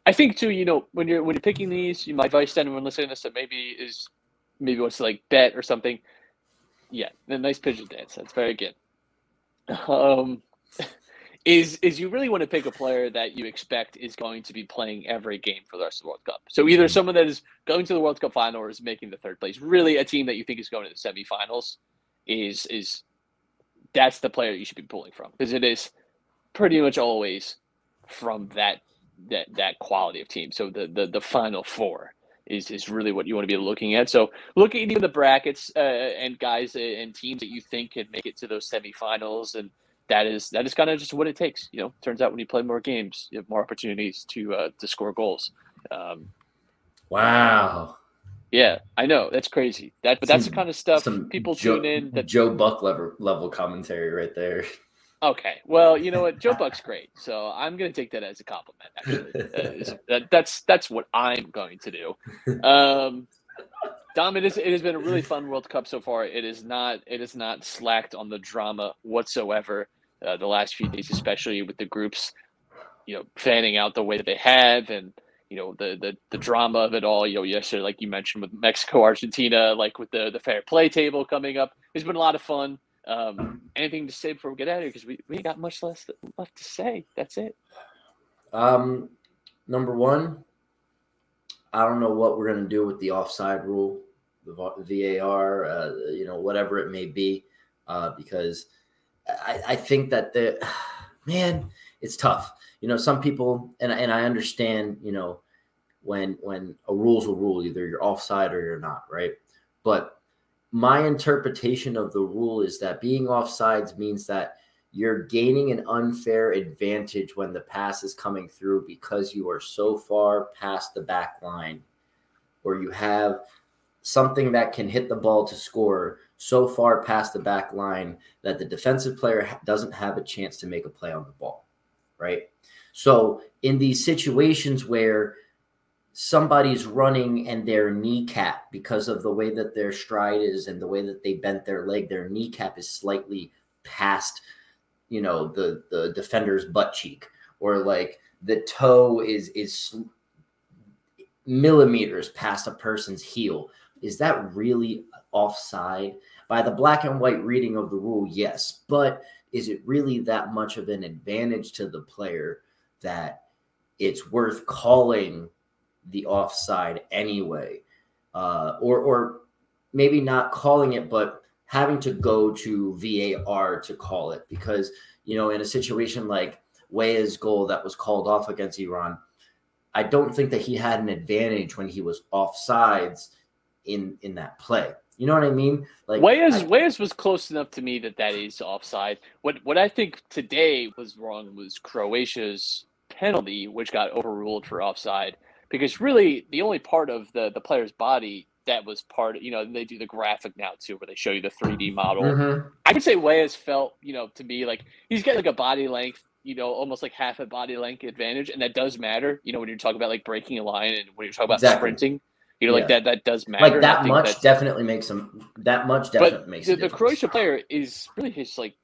I think too, when you're picking these, my advice to anyone listening to this that maybe wants to like bet or something. Yeah, a nice pigeon dance. That's very good. um, is you really want to pick a player that you expect is going to be playing every game for the rest of the World Cup. So either someone that is going to the World Cup final or is making the third place. Really, a team that you think is going to the semifinals is that's the player you should be pulling from, because it is pretty much always from that quality of team. So the final four is really what you want to be looking at. So looking at even the brackets and guys and teams that you think can make it to those semifinals, and that is kind of just what it takes. Turns out when you play more games, you have more opportunities to score goals. Wow. Yeah, I know, that's crazy. But that's the kind of stuff people tune in. That Joe Buck level commentary right there. Okay, well, you know what? Joe Buck's great, so I'm going to take that as a compliment. Actually, that's what I'm going to do. Dom, it has been a really fun World Cup so far. It is not slacked on the drama whatsoever. The last few days, especially with the groups, fanning out the way that they have, and the drama of it all. Yesterday, like you mentioned, with Mexico, Argentina, like with the fair play table coming up, it's been a lot of fun. Anything to say before we get out of here? Because we ain't got much left to say. That's it. Number one, I don't know what we're going to do with the offside rule, the VAR, whatever it may be, because I think that it's tough. Some people, and I understand, when a rule's a rule, either you're offside or you're not, right? But my interpretation of the rule is that being offsides means that you're gaining an unfair advantage when the pass is coming through because you are so far past the back line, or you have something that can hit the ball to score so far past the back line that the defensive player doesn't have a chance to make a play on the ball, right? So in these situations where somebody's running and their kneecap, because of the way that their stride is and the way that they bent their leg, their kneecap is slightly past, the defender's butt cheek, or like the toe is millimeters past a person's heel. Is that really offside? By the black and white reading of the rule, yes. But is it really that much of an advantage to the player that it's worth calling the offside anyway, or maybe not calling it, but having to go to VAR to call it? Because, in a situation like Weah's goal that was called off against Iran, I don't think that he had an advantage when he was offsides in that play. You know what I mean? Like Weah's was close enough to me that is offside. What I think today was wrong was Croatia's penalty, which got overruled for offside. Because really, the only part of the player's body that was part of, they do the graphic now too, where they show you the 3D model. Mm-hmm. I would say Weah's felt, to me, like he's got like a body length, almost like half a body length advantage. And that does matter, when you're talking about like breaking a line and when you're talking about sprinting, like that does matter. Like that much definitely makes him, the Croatia player is really his, like,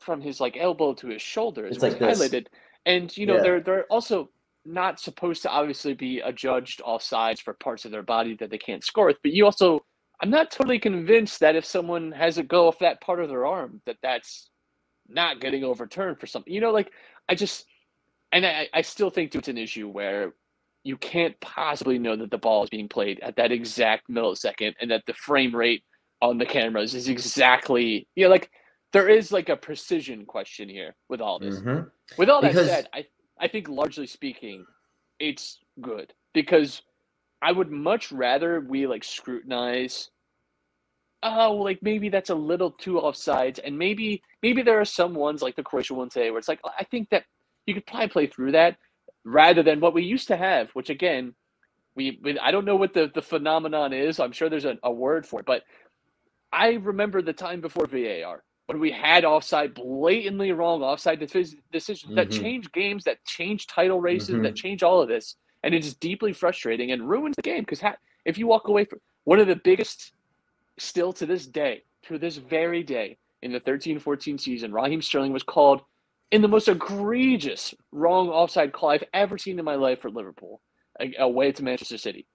from his like elbow to his shoulder is like highlighted. And, they're also not supposed to obviously be adjudged offsides for parts of their body that they can't score with, but I'm not totally convinced that if someone has a go off that part of their arm, that's not getting overturned for something. I still think it's an issue where you can't possibly know that the ball is being played at that exact millisecond and that the frame rate on the cameras is exactly, there is like a precision question here with all this. Mm-hmm. With all that said, I think largely speaking, it's good, because I would much rather we like scrutinize. Like maybe that's a little too offsides, and maybe there are some ones like the Croatia one today where it's like, I think that you could probably play through that, rather than what we used to have, which again, I don't know what the phenomenon is. I'm sure there's a word for it, but I remember the time before VAR, when we had blatantly wrong offside decisions that change games, that change title races, that change all of this. And it is deeply frustrating and ruins the game, because if you walk away from one of the biggest, still to this day, to this very day, in the 13-14 season, Raheem Sterling was called in the most egregious wrong offside call I've ever seen in my life for Liverpool, away to Manchester City.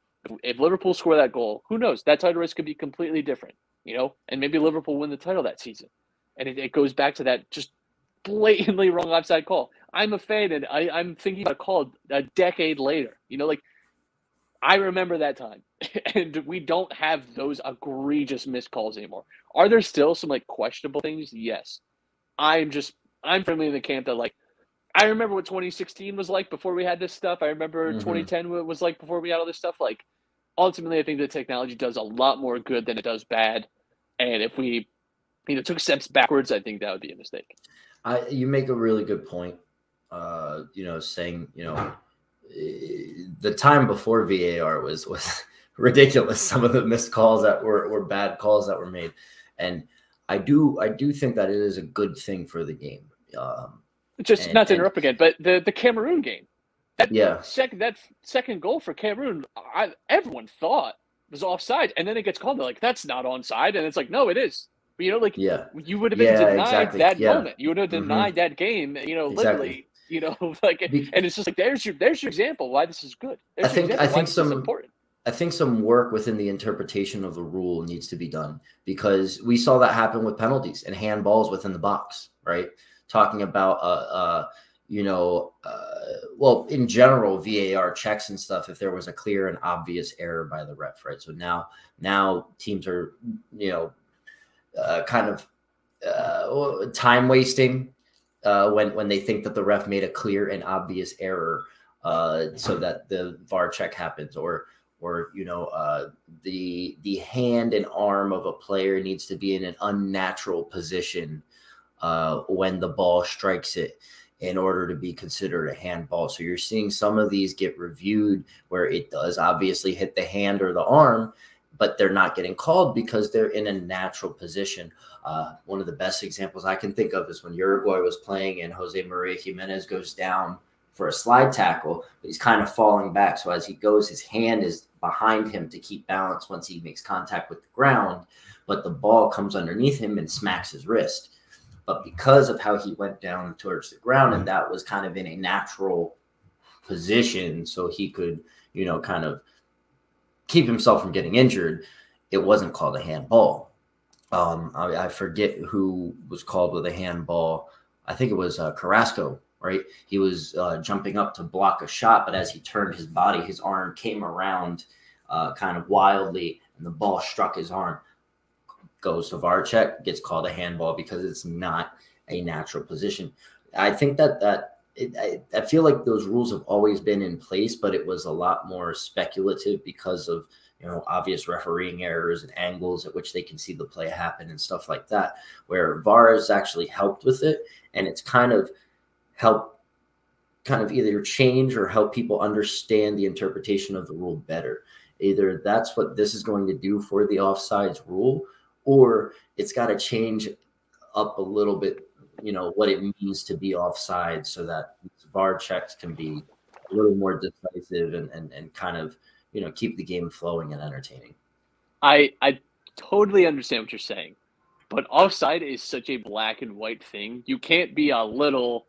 If Liverpool score that goal, who knows? That title race could be completely different, and maybe Liverpool win the title that season. and it goes back to that just blatantly wrong offside call. I'm a fan, and I'm thinking about a call a decade later. I remember that time, and we don't have those egregious missed calls anymore. Are there still some questionable things? Yes. I'm firmly in the camp that I remember what 2016 was like before we had this stuff. I remember 2010 what it was like before we had all this stuff. Ultimately, I think the technology does a lot more good than it does bad. And if we, took steps backwards, I think that would be a mistake. You make a really good point. Saying, the time before VAR was ridiculous. Some of the missed calls that were bad calls that were made. And I do think that it is a good thing for the game. Not to interrupt again, but the Cameroon game, that second goal for Cameroon, everyone thought was offside, and then it gets called. They're like, that's not onside, and it's like, no, it is. But you would have been denied that moment. You would have denied that game. Literally. And it's just there's your example why this is good. I think some work within the interpretation of the rule needs to be done, because we saw that happen with penalties and handballs within the box, right? Talking about well, in general, VAR checks and stuff, if there was a clear and obvious error by the ref, right? So now teams are kind of time wasting when they think that the ref made a clear and obvious error, so that the VAR check happens, or the hand and arm of a player needs to be in an unnatural position when the ball strikes it in order to be considered a handball. So you're seeing some of these get reviewed where it does obviously hit the hand or the arm, but they're not getting called because they're in a natural position. One of the best examples I can think of is when Uruguay was playing and Jose Maria Jimenez goes down for a slide tackle, but he's kind of falling back. So as he goes, his hand is behind him to keep balance once he makes contact with the ground, but the ball comes underneath him and smacks his wrist. But because of how he went down towards the ground, and that was kind of in a natural position so he could, kind of keep himself from getting injured, it wasn't called a handball. I forget who was called with a handball. I think it was Carrasco, right? He was jumping up to block a shot, but as he turned his body, his arm came around kind of wildly, and the ball struck his arm. Goes to VAR check, gets called a handball because it's not a natural position. I think I feel like those rules have always been in place, but it was a lot more speculative because of obvious refereeing errors and angles at which they can see the play happen and stuff like that, where VAR has actually helped with it, and it's kind of helped either change or help people understand the interpretation of the rule better. Either that's what this is going to do for the offsides rule, or it's got to change up a little bit, what it means to be offside, so that VAR checks can be a little more decisive and kind of, keep the game flowing and entertaining. I totally understand what you're saying, but offside is such a black and white thing. You can't be a little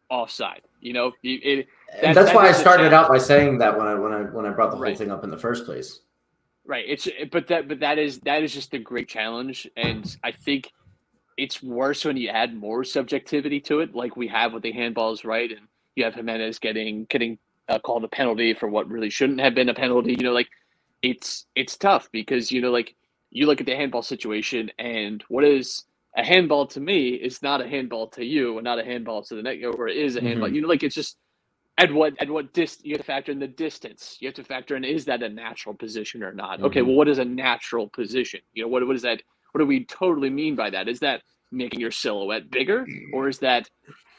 offside. That's why I started out by saying that when I brought the whole thing up in the first place. Right. But that is just a great challenge, and I think it's worse when you add more subjectivity to it, like we have with the handballs, right? And you have Jimenez getting called a penalty for what really shouldn't have been a penalty. It's tough because you look at the handball situation, and what is a handball to me is not a handball to you, and not a handball to the net, or it is a handball. It's just. At what distance you have to factor in the distance. You have to factor in, is that a natural position or not? Okay, well, what is a natural position? What is that? What do we totally mean by that? Is that making your silhouette bigger, or is that,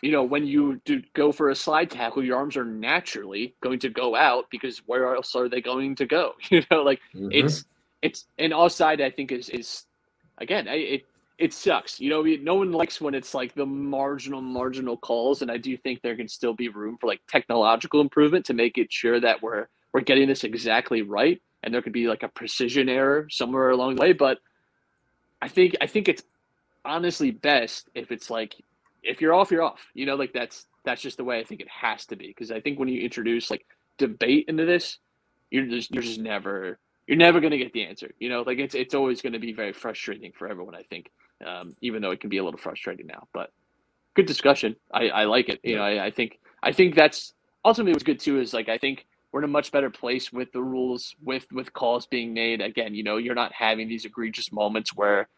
when you do go for a slide tackle, your arms are naturally going to go out because where else are they going to go? It's an offside. I think is again it sucks. No one likes when it's like the marginal calls, and I do think there can still be room for technological improvement to make it sure that we're getting this exactly right, and there could be a precision error somewhere along the way. But I think it's honestly best if it's if you're off, you're off. That's just the way I think it has to be, because I think when you introduce debate into this, you're never going to get the answer. It's always going to be very frustrating for everyone, I think. even though it can be a little frustrating now. But good discussion. I like it. You know, I think that's ultimately what's good too. Is like I think we're in a much better place with the rules, with calls being made. Again, you know, you're not having these egregious moments where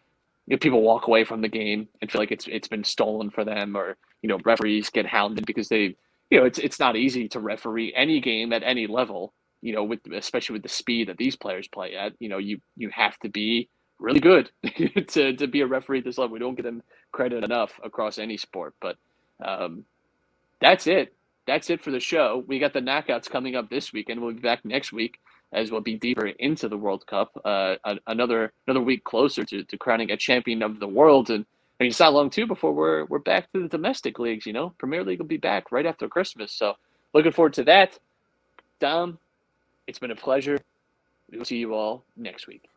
people walk away from the game and feel like it's been stolen for them, or referees get hounded because they, it's not easy to referee any game at any level. Especially with the speed that these players play at, you have to be really good to be a referee at this level. We don't get them credit enough across any sport, but that's it. That's it for the show. We got the knockouts coming up this week, and we'll be back next week as we'll be deeper into the World Cup. Another week closer to crowning a champion of the world, and I mean, it's not long too before we're back to the domestic leagues. Premier League will be back right after Christmas, so looking forward to that. Dom, it's been a pleasure. We'll see you all next week.